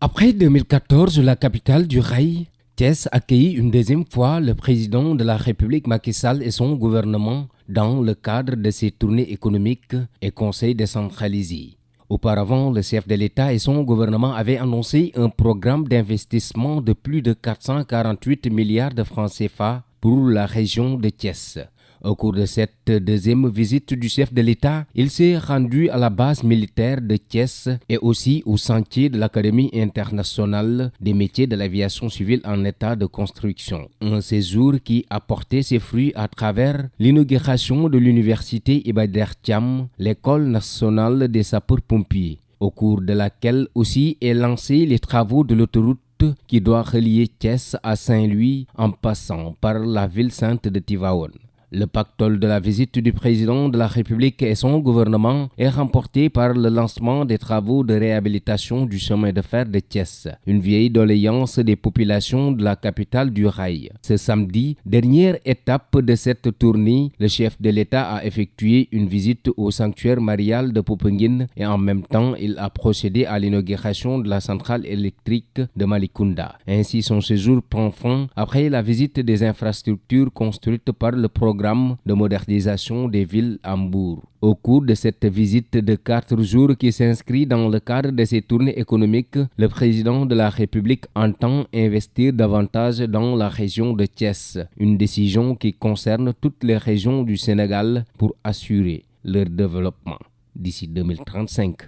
Après 2014, la capitale du rail, Thiès accueillit une deuxième fois le président de la République Macky Sall et son gouvernement dans le cadre de ses tournées économiques et conseils décentralisés. Auparavant, le chef de l'État et son gouvernement avaient annoncé un programme d'investissement de plus de 448 milliards de francs CFA pour la région de Thiès. Au cours de cette deuxième visite du chef de l'État, il s'est rendu à la base militaire de Thiès et aussi au chantier de l'Académie internationale des métiers de l'aviation civile en état de construction. Un séjour qui a porté ses fruits à travers l'inauguration de l'université Iba Der Thiam, l'école nationale des sapeurs-pompiers, au cours de laquelle aussi est lancé les travaux de l'autoroute qui doit relier Thiès à Saint-Louis en passant par la ville sainte de Tivaouane. Le pactole de la visite du président de la République et son gouvernement est remporté par le lancement des travaux de réhabilitation du chemin de fer de Thiès, une vieille doléance des populations de la capitale du rail. Ce samedi, dernière étape de cette tournée, le chef de l'État a effectué une visite au sanctuaire marial de Popenguine et en même temps, il a procédé à l'inauguration de la centrale électrique de Malicounda. Ainsi, son séjour prend fin après la visite des infrastructures construites par le programme de modernisation des villes à Mbour. Au cours de cette visite de 4 jours qui s'inscrit dans le cadre de ses tournées économiques, le président de la République entend investir davantage dans la région de Thiès, une décision qui concerne toutes les régions du Sénégal pour assurer leur développement d'ici 2035.